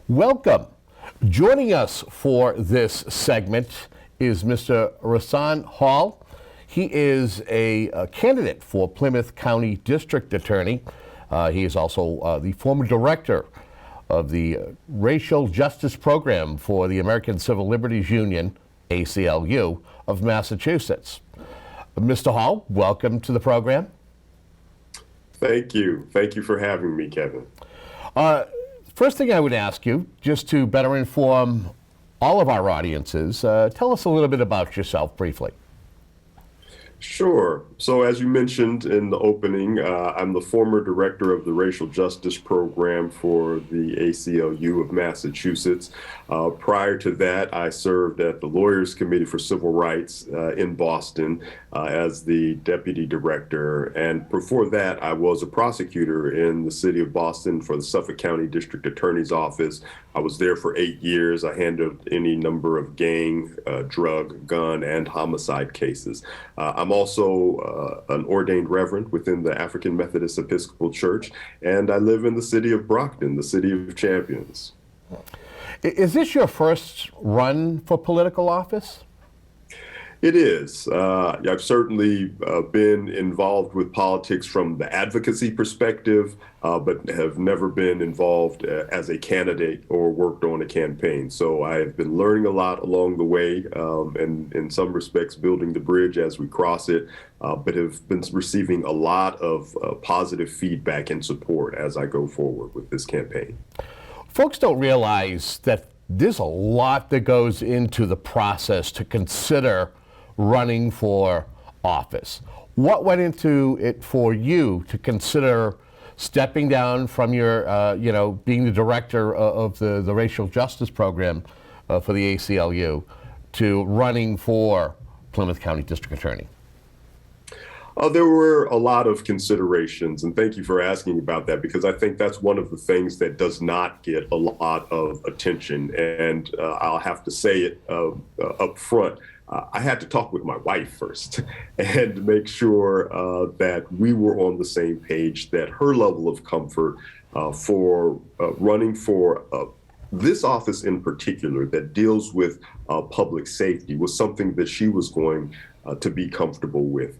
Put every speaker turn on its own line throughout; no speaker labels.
Welcome. Joining us for this segment is Mr. Rahsaan Hall. He is a candidate for Plymouth County District Attorney. He is also the former director of the Racial Justice Program for the American Civil Liberties Union, ACLU, of Massachusetts. Mr. Hall, welcome to the program.
Thank you. Thank you for having me, Kevin.
First thing I would ask you, just to better inform all of our audiences, tell us a little bit about yourself briefly.
Sure. So as you mentioned in the opening, I'm the former director of the Racial Justice Program for the ACLU of Massachusetts. Prior to that, I served at the Lawyers Committee for Civil Rights in Boston as the deputy director. And before that, I was a prosecutor in the city of Boston for the Suffolk County District Attorney's Office. I was there for 8 years. I handled any number of gang, drug, gun, and homicide cases. I'm also an ordained reverend within the African Methodist Episcopal Church, and I live in the city of Brockton, the city of champions.
Is this your first run for political office?
It is. I've certainly been involved with politics from the advocacy perspective, but have never been involved as a candidate or worked on a campaign. So I have been learning a lot along the way, and in some respects building the bridge as we cross it, but have been receiving a lot of positive feedback and support as I go forward with this campaign.
Folks don't realize that there's a lot that goes into the process to consider running for office. What went into it for you to consider stepping down from your, being the director of the Racial Justice Program for the ACLU to running for Plymouth County District Attorney?
There were a lot of considerations, and thank you for asking about that, because I think that's one of the things that does not get a lot of attention, and I'll have to say it up front. I had to talk with my wife first and make sure that we were on the same page, that her level of comfort for running for this office in particular that deals with public safety was something that she was going to be comfortable with.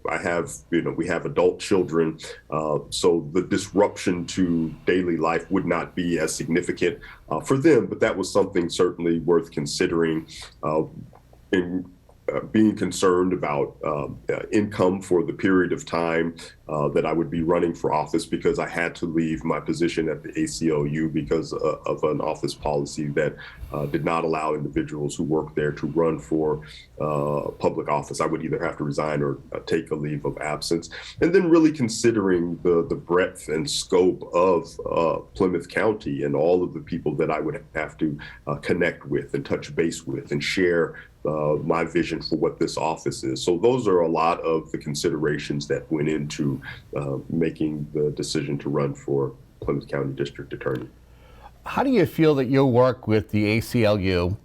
We have adult children, so the disruption to daily life would not be as significant for them, but that was something certainly worth considering in being concerned about income for the period of time that I would be running for office, because I had to leave my position at the ACLU because of an office policy that did not allow individuals who work there to run for public office. I would either have to resign or take a leave of absence. And then really considering the breadth and scope of Plymouth County and all of the people that I would have to connect with and touch base with and share my vision for what this office is. So those are a lot of the considerations that went into making the decision to run for Plymouth County District Attorney.
How do you feel that your work with the ACLU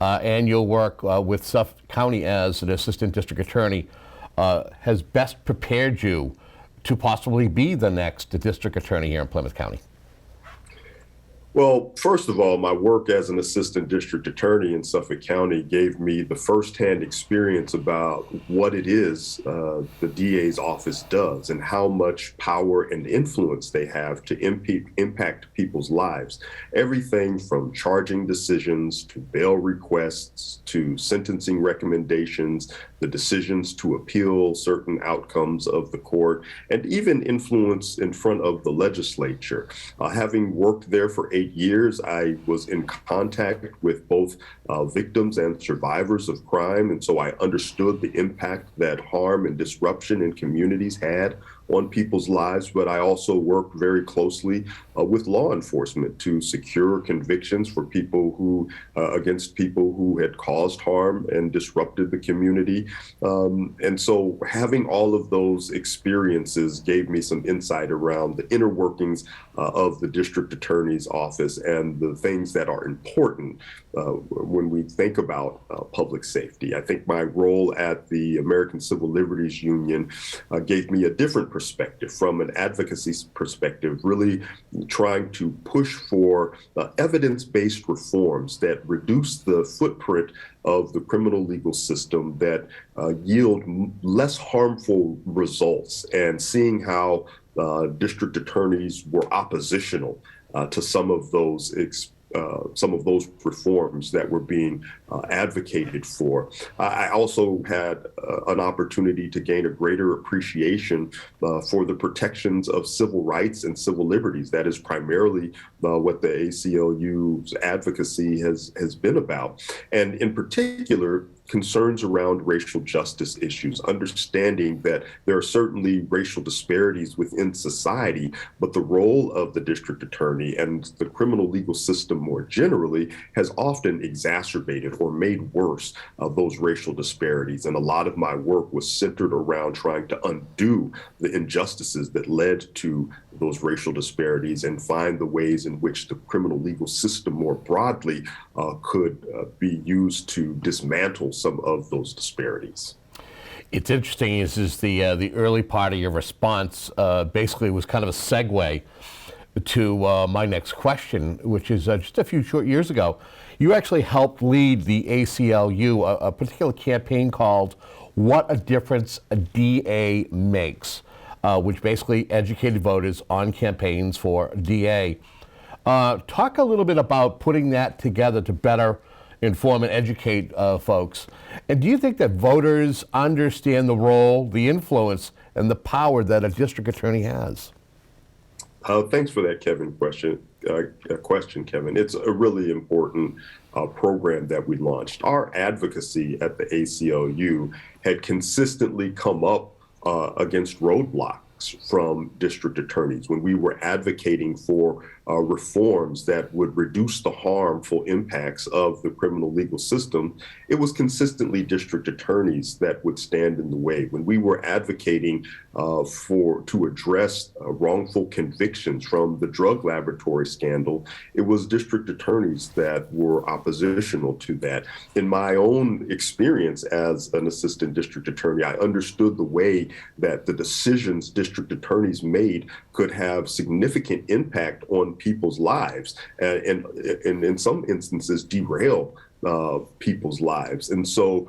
and your work with Suffolk County as an assistant district attorney has best prepared you to possibly be the next district attorney here in Plymouth County?
Well, first of all, my work as an assistant district attorney in Suffolk County gave me the firsthand experience about what it is the DA's office does and how much power and influence they have to impact people's lives. Everything from charging decisions to bail requests to sentencing recommendations, the decisions to appeal certain outcomes of the court, and even influence in front of the legislature. Having worked there for 8 years, I was in contact with both victims and survivors of crime, and so I understood the impact that harm and disruption in communities had on people's lives, but I also work very closely with law enforcement to secure convictions for people who, against people who had caused harm and disrupted the community. And so having all of those experiences gave me some insight around the inner workings of the district attorney's office and the things that are important when we think about public safety. I think my role at the American Civil Liberties Union gave me a different perspective from an advocacy perspective, really trying to push for evidence-based reforms that reduce the footprint of the criminal legal system, that yield less harmful results, and seeing how district attorneys were oppositional to some of those reforms that were being advocated for. I also had an opportunity to gain a greater appreciation for the protections of civil rights and civil liberties. That is primarily what the ACLU's advocacy has been about. And in particular, concerns around racial justice issues, understanding that there are certainly racial disparities within society, but the role of the district attorney and the criminal legal system more generally has often exacerbated or made worse those racial disparities. And a lot of my work was centered around trying to undo the injustices that led to those racial disparities and find the ways in which the criminal legal system more broadly could be used to dismantle some of those disparities.
It's interesting is the early part of your response basically was kind of a segue to my next question, which is just a few short years ago, you actually helped lead the ACLU, a particular campaign called What a Difference a DA Makes, which basically educated voters on campaigns for DA. Talk a little bit about putting that together to better inform and educate folks. And do you think that voters understand the role, the influence, and the power that a district attorney has?
Thanks for that, question, Kevin. It's a really important program that we launched. Our advocacy at the ACLU had consistently come up against roadblocks from district attorneys when we were advocating for reforms that would reduce the harmful impacts of the criminal legal system. It was consistently district attorneys that would stand in the way. When we were advocating to address wrongful convictions from the drug laboratory scandal, it was district attorneys that were oppositional to that. In my own experience as an assistant district attorney, I understood the way that the decisions district attorneys made could have significant impact on people's lives and in some instances derail people's lives. And so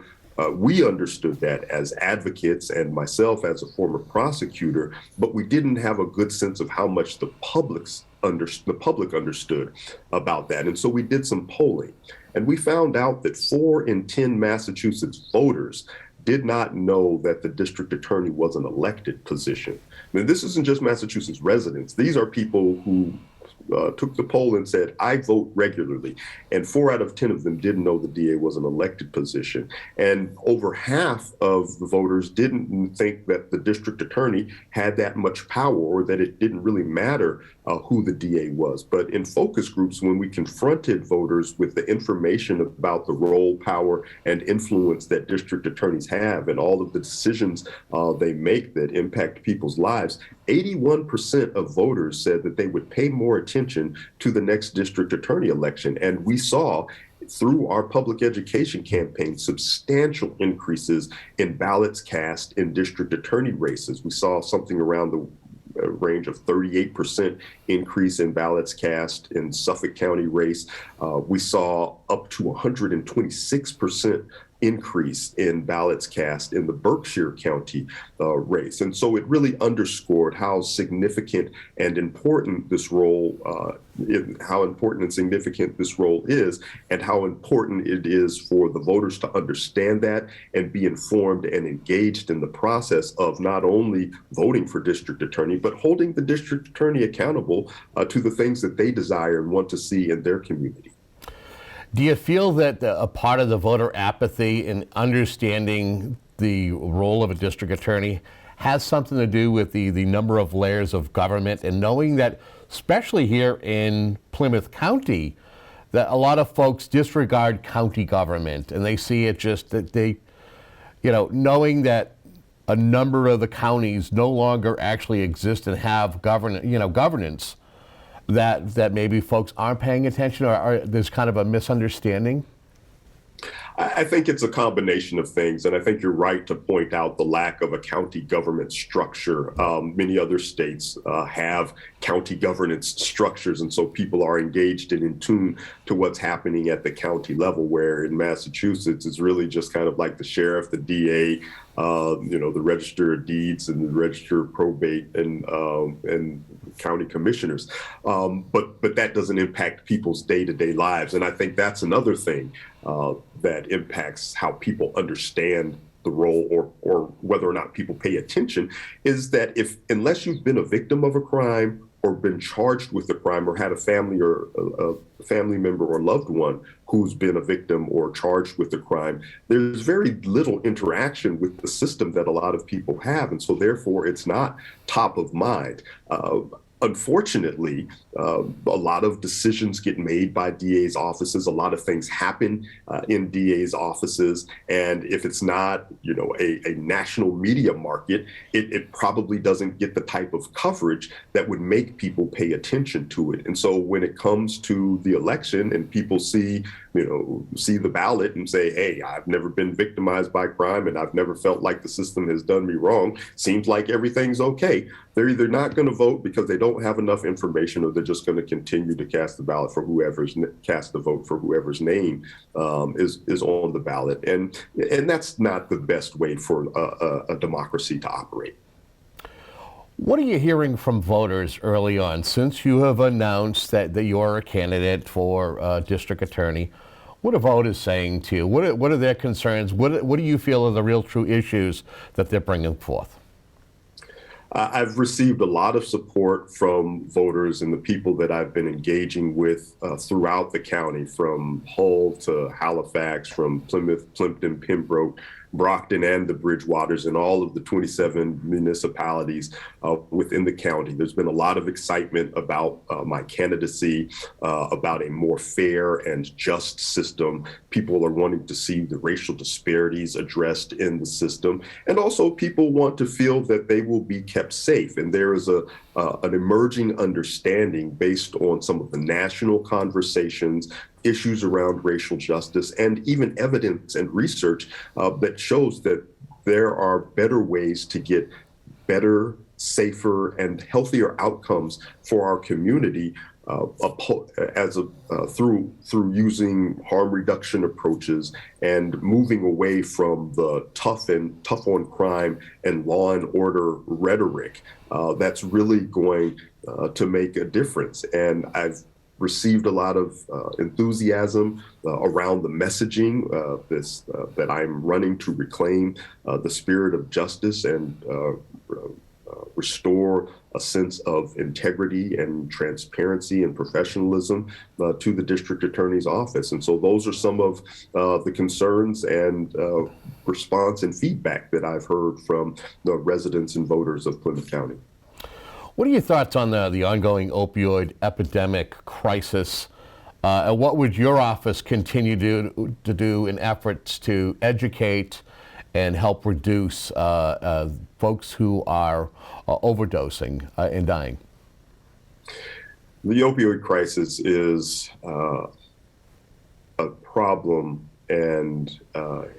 we understood that as advocates and myself as a former prosecutor, but we didn't have a good sense of how much the public understood about that. And so we did some polling, and we found out that 4 in 10 Massachusetts voters did not know that the district attorney was an elected position. I mean, this isn't just Massachusetts residents. These are people who took the poll and said, I vote regularly. And 4 out of 10 of them didn't know the DA was an elected position. And over half of the voters didn't think that the district attorney had that much power, or that it didn't really matter who the DA was. But in focus groups, when we confronted voters with the information about the role, power, and influence that district attorneys have and all of the decisions they make that impact people's lives, 81% of voters said that they would pay more attention to the next district attorney election. And we saw through our public education campaign substantial increases in ballots cast in district attorney races. We saw something around the range of 38% increase in ballots cast in Suffolk County race. We saw up to 126% increase in ballots cast in the Berkshire County race. And so it really underscored how significant and important this role, how important and significant this role is, and how important it is for the voters to understand that and be informed and engaged in the process of not only voting for district attorney, but holding the district attorney accountable to the things that they desire and want to see in their community.
Do you feel that a part of the voter apathy in understanding the role of a district attorney has something to do with the number of layers of government, and knowing that, especially here in Plymouth County, that a lot of folks disregard county government, and they see it just that they, knowing that a number of the counties no longer actually exist and have governance, that maybe folks aren't paying attention, or there's kind of a misunderstanding?
I think it's a combination of things, and I think you're right to point out the lack of a county government structure. Many other states have county governance structures, and so people are engaged and in tune to what's happening at the county level, where in Massachusetts, it's really just kind of like the sheriff, the DA, the register of deeds and the register of probate and county commissioners. But that doesn't impact people's day-to-day lives. And I think that's another thing that impacts how people understand the role, or whether or not people pay attention, is that unless you've been a victim of a crime or been charged with a crime, or had a family or a family member or loved one who's been a victim or charged with a crime, there's very little interaction with the system that a lot of people have. And so therefore, it's not top of mind. Unfortunately, a lot of decisions get made by DA's offices. A lot of things happen in DA's offices. And if it's not, a national media market, it probably doesn't get the type of coverage that would make people pay attention to it. And so when it comes to the election and people see the ballot and say, hey, I've never been victimized by crime and I've never felt like the system has done me wrong, seems like everything's okay, they're either not going to vote because they don't have enough information, or they're just going to continue to cast the vote for whoever's name is on the ballot. And that's not the best way for a democracy to operate.
What are you hearing from voters early on, since you have announced that you're a candidate for district attorney? What are voters saying to you? What are their concerns? What do you feel are the real true issues that they're bringing forth?
I've received a lot of support from voters and the people that I've been engaging with throughout the county, from Hull to Halifax, from Plymouth, Plimpton, Pembroke, Brockton, and the Bridgewaters, and all of the 27 municipalities within the county. There's been a lot of excitement about my candidacy, about a more fair and just system. People are wanting to see the racial disparities addressed in the system. And also people want to feel that they will be kept safe. And there is an emerging understanding based on some of the national conversations, issues around racial justice, and even evidence and research that shows that there are better ways to get better, safer, and healthier outcomes for our community through using harm reduction approaches and moving away from the tough on crime and law and order rhetoric. That's really going to make a difference. And I've received a lot of enthusiasm around the messaging that I'm running to reclaim the spirit of justice and restore a sense of integrity and transparency and professionalism to the district attorney's office. And so those are some of the concerns and response and feedback that I've heard from the residents and voters of Plymouth County.
What are your thoughts on the ongoing opioid epidemic crisis? And what would your office continue to do in efforts to educate and help reduce folks who are overdosing and dying?
The opioid crisis is a problem and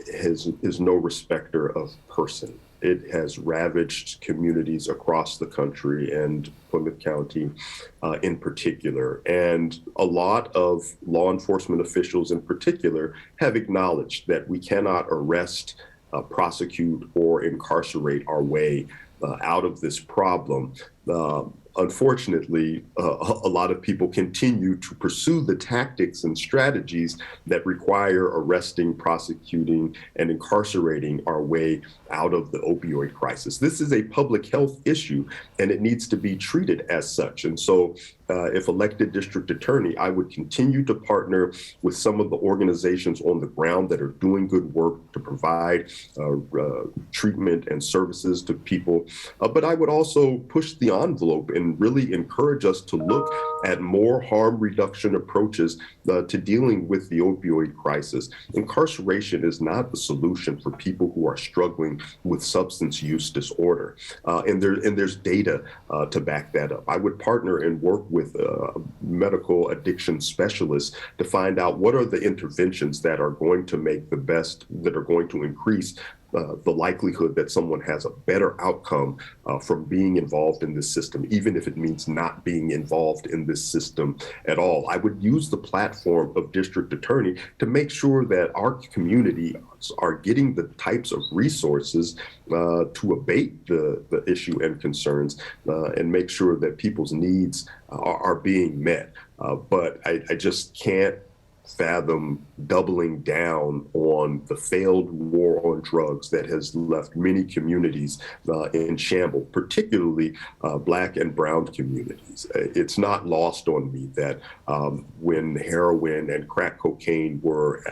is no respecter of person. It has ravaged communities across the country and Plymouth County in particular. And a lot of law enforcement officials in particular have acknowledged that we cannot arrest, prosecute, or incarcerate our way out of this problem. Unfortunately, a lot of people continue to pursue the tactics and strategies that require arresting, prosecuting, and incarcerating our way out of the opioid crisis. This is a public health issue, and it needs to be treated as such. And so if elected district attorney, I would continue to partner with some of the organizations on the ground that are doing good work to provide treatment and services to people. But I would also push the envelope and really encourage us to look at more harm reduction approaches to dealing with the opioid crisis. Incarceration is not the solution for people who are struggling with substance use disorder. And there's data to back that up. I would partner and work with medical addiction specialists to find out what are the interventions that are going to make that are going to increase the likelihood that someone has a better outcome from being involved in this system, even if it means not being involved in this system at all. I would use the platform of district attorney to make sure that our community are getting the types of resources to abate the issue and concerns and make sure that people's needs are being met. But I just can't fathom doubling down on the failed war on drugs that has left many communities in shambles, particularly Black and brown communities. It's not lost on me that when heroin and crack cocaine were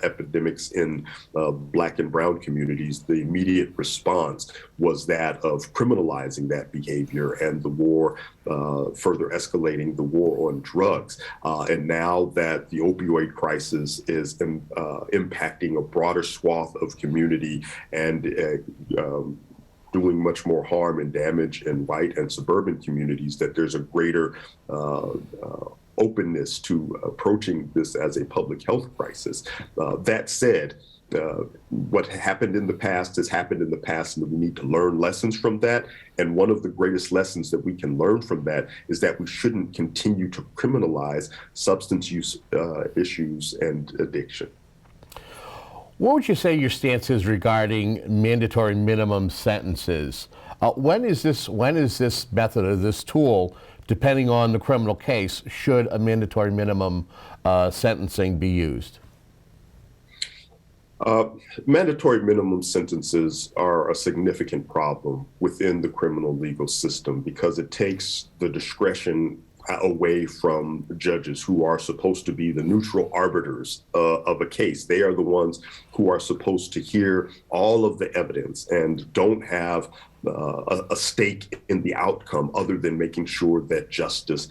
epidemics in Black and brown communities, the immediate response was that of criminalizing that behavior and the war, further escalating the war on drugs. And now that the opioid crisis is impacting a broader swath of community and doing much more harm and damage in white and suburban communities, that there's a greater openness to approaching this as a public health crisis. That said, what happened in the past has happened in the past, and we need to learn lessons from that. And one of the greatest lessons that we can learn from that is that we shouldn't continue to criminalize substance use issues and addiction.
What would you say your stance is regarding mandatory minimum sentences? When is this method or this tool, depending on the criminal case, should a mandatory minimum sentencing be used?
Mandatory minimum sentences are a significant problem within the criminal legal system because it takes the discretion away from judges who are supposed to be the neutral arbiters of a case. They are the ones who are supposed to hear all of the evidence and don't have a stake in the outcome other than making sure that justice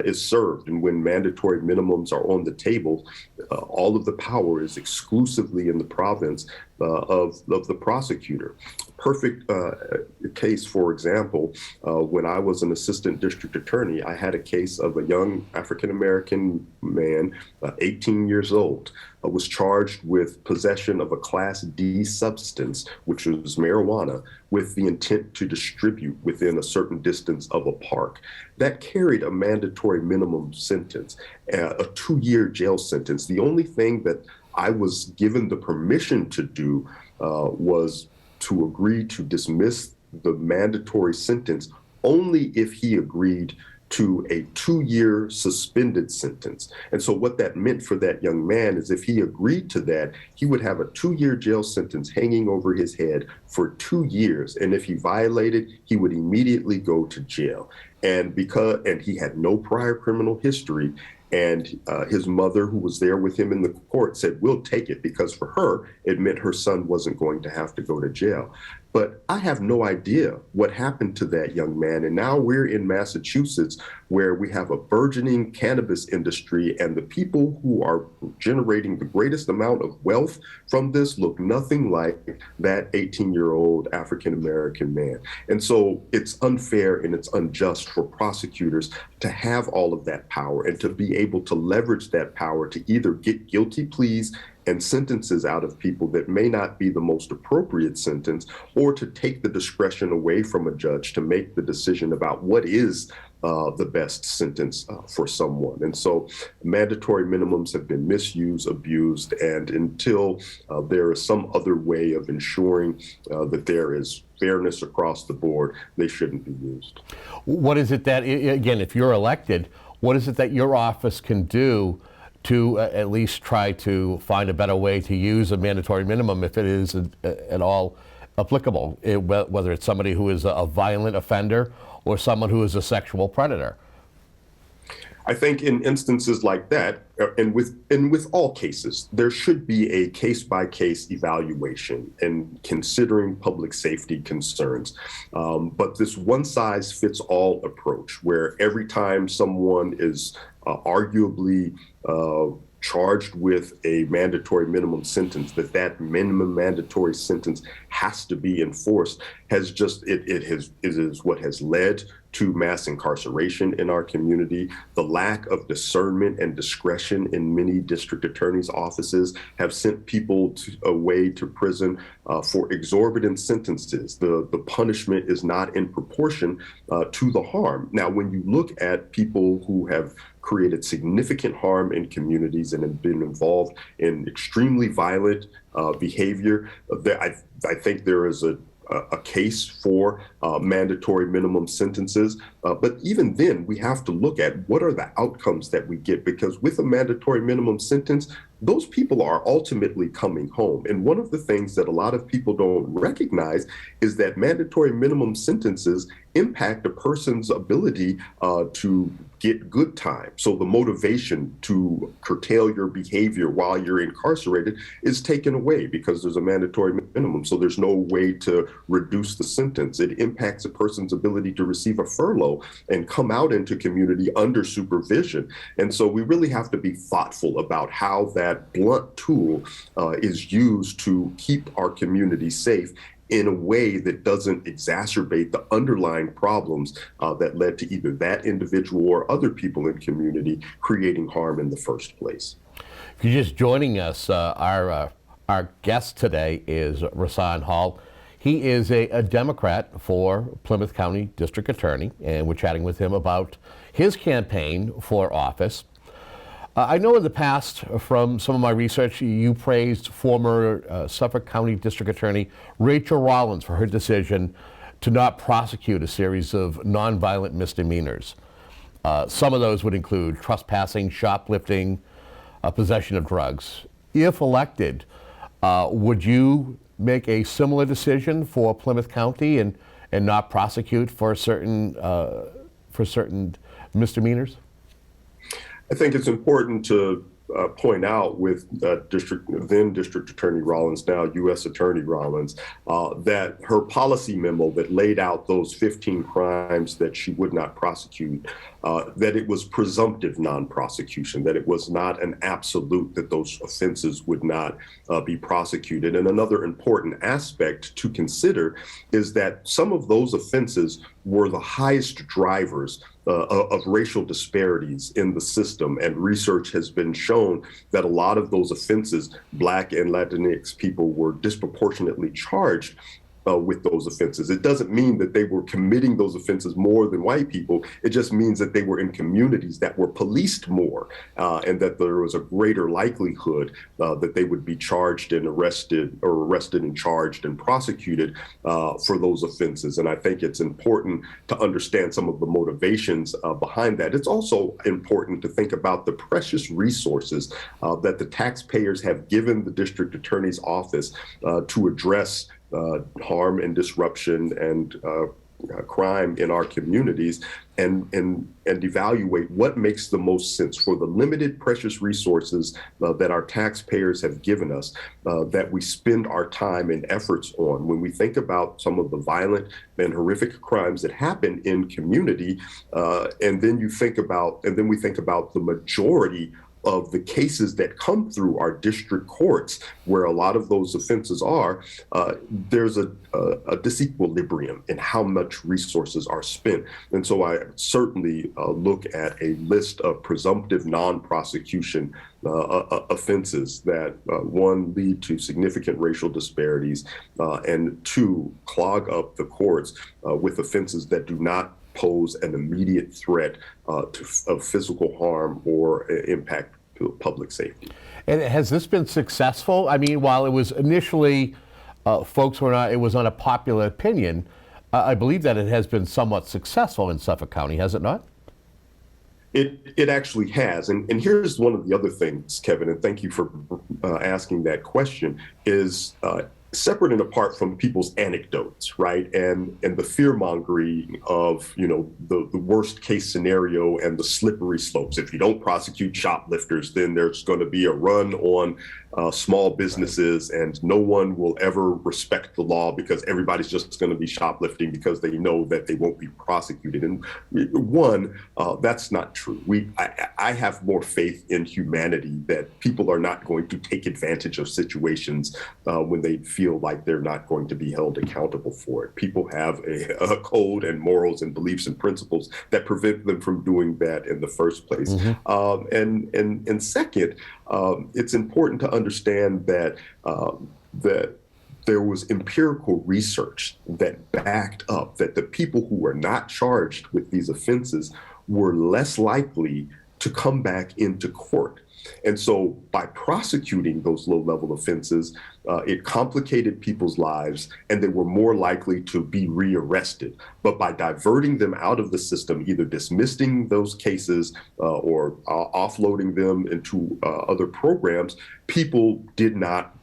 is served. And when mandatory minimums are on the table, all of the power is exclusively in the province of the prosecutor. Perfect case, for example, when I was an assistant district attorney, I had a case of a young African-American man, 18 years old, was charged with possession of a Class D substance, which was marijuana, with the intent to distribute within a certain distance of a park. That carried a mandatory minimum sentence, a 2-year jail sentence. The only thing that I was given the permission to do was to agree to dismiss the mandatory sentence only if he agreed to a 2-year suspended sentence. And so what that meant for that young man is if he agreed to that, he would have a 2-year jail sentence hanging over his head for 2 years. And if he violated, he would immediately go to jail. And he had no prior criminal history, and his mother, who was there with him in the court, said, "We'll take it," because for her, it meant her son wasn't going to have to go to jail. But I have no idea what happened to that young man. And now we're in Massachusetts, where we have a burgeoning cannabis industry, and the people who are generating the greatest amount of wealth from this look nothing like that 18-year-old African-American man. And so it's unfair and it's unjust for prosecutors to have all of that power and to be able to leverage that power to either get guilty pleas and sentences out of people that may not be the most appropriate sentence, or to take the discretion away from a judge to make the decision about what is the best sentence for someone. And so mandatory minimums have been misused, abused, and until there is some other way of ensuring that there is fairness across the board, they shouldn't be used.
What is it that, again, if you're elected, what is it that your office can do to at least try to find a better way to use a mandatory minimum if it is at all applicable, whether it's somebody who is a violent offender or someone who is a sexual predator?
I think in instances like that, and with all cases, there should be a case-by-case evaluation and considering public safety concerns. But this one-size-fits-all approach, where every time someone is arguably charged with a mandatory minimum sentence, that minimum mandatory sentence has to be enforced, it is what has led to mass incarceration in our community. The lack of discernment and discretion in many district attorneys' offices have sent people away to prison for exorbitant sentences. The punishment is not in proportion to the harm. Now, when you look at people who have created significant harm in communities and have been involved in extremely violent behavior, I think there is a case for mandatory minimum sentences. But even then, we have to look at what are the outcomes that we get, because with a mandatory minimum sentence, those people are ultimately coming home. And one of the things that a lot of people don't recognize is that mandatory minimum sentences impact a person's ability to get good time. So the motivation to curtail your behavior while you're incarcerated is taken away because there's a mandatory minimum. So there's no way to reduce the sentence. It impacts a person's ability to receive a furlough and come out into community under supervision. And so we really have to be thoughtful about how that blunt tool is used to keep our community safe in a way that doesn't exacerbate the underlying problems that led to either that individual or other people in community creating harm in the first place.
If you're just joining us, our guest today is Rahsaan Hall. He is a Democrat for Plymouth County District Attorney, and we're chatting with him about his campaign for office. I know in the past, from some of my research, you praised former Suffolk County District Attorney Rachel Rollins for her decision to not prosecute a series of nonviolent misdemeanors. Some of those would include trespassing, shoplifting, possession of drugs. If elected, would you make a similar decision for Plymouth County and not prosecute for certain misdemeanors?
I think it's important to point out with then District Attorney Rollins, now U.S. Attorney Rollins, that her policy memo that laid out those 15 crimes that she would not prosecute, that it was presumptive non-prosecution, that it was not an absolute that those offenses would not be prosecuted. And another important aspect to consider is that some of those offenses were the highest drivers of racial disparities in the system. And research has been shown that a lot of those offenses, Black and Latinx people were disproportionately charged with those offenses. It doesn't mean that they were committing those offenses more than white people. It just means that they were in communities that were policed more, and that there was a greater likelihood that they would be charged and arrested and charged and prosecuted for those offenses. And I think it's important to understand some of the motivations behind that. It's also important to think about the precious resources that the taxpayers have given the district attorney's office to address harm and disruption and crime in our communities, and evaluate what makes the most sense for the limited precious resources that our taxpayers have given us, that we spend our time and efforts on. When we think about some of the violent and horrific crimes that happen in community, and then we think about the majority of the cases that come through our district courts, where a lot of those offenses are, there's a disequilibrium in how much resources are spent. And so I certainly look at a list of presumptive non-prosecution offenses that, one, lead to significant racial disparities, and two, clog up the courts with offenses that do not pose an immediate threat of physical harm or impact to public safety.
And has this been successful? I mean, while it was initially, it was not a popular opinion, I believe that it has been somewhat successful in Suffolk County, has it not?
It actually has. And here's one of the other things, Kevin, and thank you for asking that question, is separate and apart from people's anecdotes, right? And the fear mongering of, the worst case scenario and the slippery slopes. If you don't prosecute shoplifters, then there's going to be a run on small businesses, and no one will ever respect the law because everybody's just going to be shoplifting because they know that they won't be prosecuted. And that's not true. I have more faith in humanity that people are not going to take advantage of situations when they feel like they're not going to be held accountable for it. People have a code and morals and beliefs and principles that prevent them from doing that in the first place. And second, it's important to understand that there was empirical research that backed up that the people who were not charged with these offenses were less likely to come back into court. And so by prosecuting those low-level offenses, it complicated people's lives, and they were more likely to be rearrested. But by diverting them out of the system, either dismissing those cases or offloading them into other programs, people did not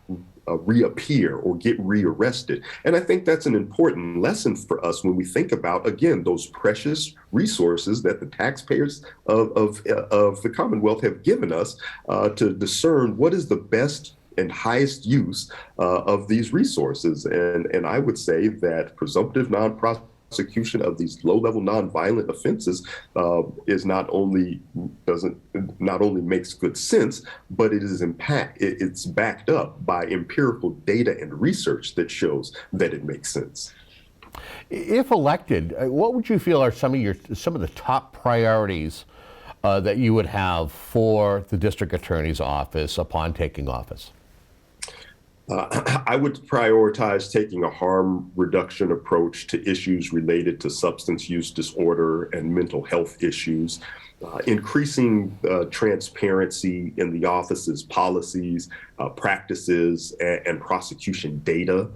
reappear or get rearrested. And I think that's an important lesson for us when we think about, again, those precious resources that the taxpayers of the Commonwealth have given us to discern what is the best and highest use of these resources. And I would say that presumptive non-prosecution of these low-level nonviolent offenses is not only makes good sense, but it's backed up by empirical data and research that shows that it makes sense.
If elected, what would you feel are some of the top priorities that you would have for the district attorney's office upon taking office?
I would prioritize taking a harm reduction approach to issues related to substance use disorder and mental health issues, increasing transparency in the office's policies, practices, and prosecution data.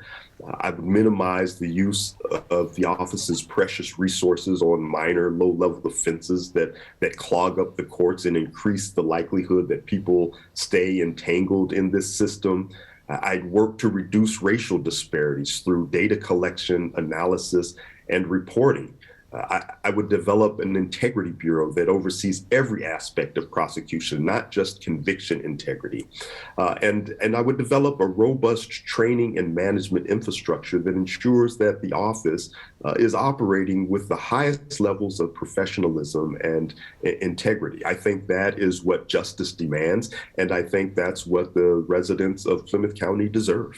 I would minimize the use of the office's precious resources on minor, low-level offenses that clog up the courts and increase the likelihood that people stay entangled in this system. I'd work to reduce racial disparities through data collection, analysis, and reporting. I would develop an integrity bureau that oversees every aspect of prosecution, not just conviction integrity. And I would develop a robust training and management infrastructure that ensures that the office is operating with the highest levels of professionalism and integrity. I think that is what justice demands, and I think that's what the residents of Plymouth County deserve.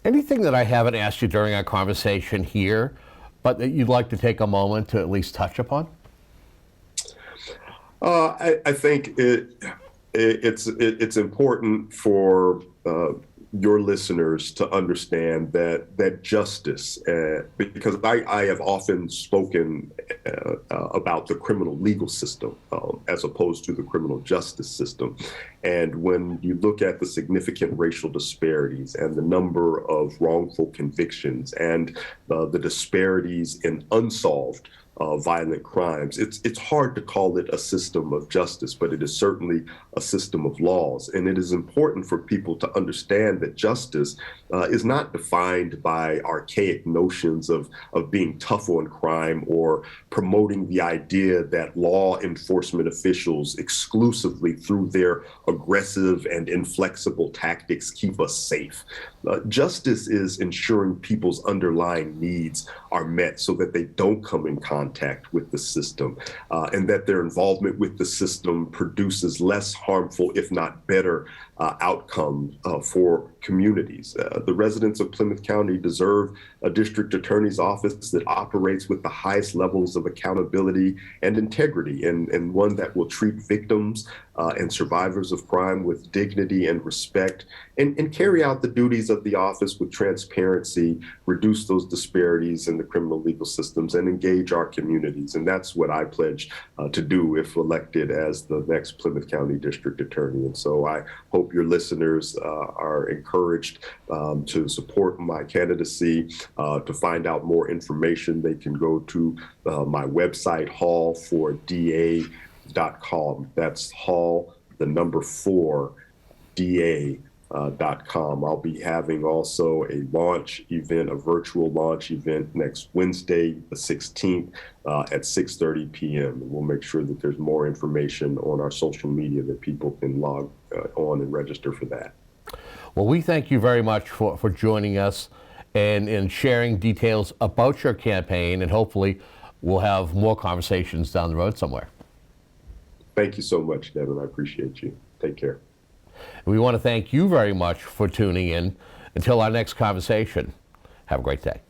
Anything that I haven't asked you during our conversation here, but that you'd like to take a moment to at least touch upon?
I think it's important for your listeners to understand that justice, because I have often spoken about the criminal legal system as opposed to the criminal justice system. And when you look at the significant racial disparities and the number of wrongful convictions and the disparities in unsolved violent crimes, it's hard to call it a system of justice, but it is certainly a system of laws. And it is important for people to understand that justice is not defined by archaic notions of being tough on crime or promoting the idea that law enforcement officials exclusively through their aggressive and inflexible tactics keep us safe. Justice is ensuring people's underlying needs are met so that they don't come in contact with the system, and that their involvement with the system produces less harmful, if not better, outcome for communities. The residents of Plymouth County deserve a district attorney's office that operates with the highest levels of accountability and integrity, and one that will treat victims and survivors of crime with dignity and respect, and carry out the duties of the office with transparency, reduce those disparities in the criminal legal systems, and engage our communities. And that's what I pledge to do if elected as the next Plymouth County District Attorney. And so I hope your listeners are encouraged to support my candidacy. To find out more information, they can go to my website, hall4da.com. That's Hall, the number 4, DA. .com. I'll be having also a launch event, a virtual launch event next Wednesday, the 16th at 6:30 p.m. We'll make sure that there's more information on our social media that people can log on and register for that.
Well, we thank you very much for joining us and sharing details about your campaign, and hopefully we'll have more conversations down the road somewhere.
Thank you so much, Devin. I appreciate you. Take care.
And we want to thank you very much for tuning in. Until our next conversation, have a great day.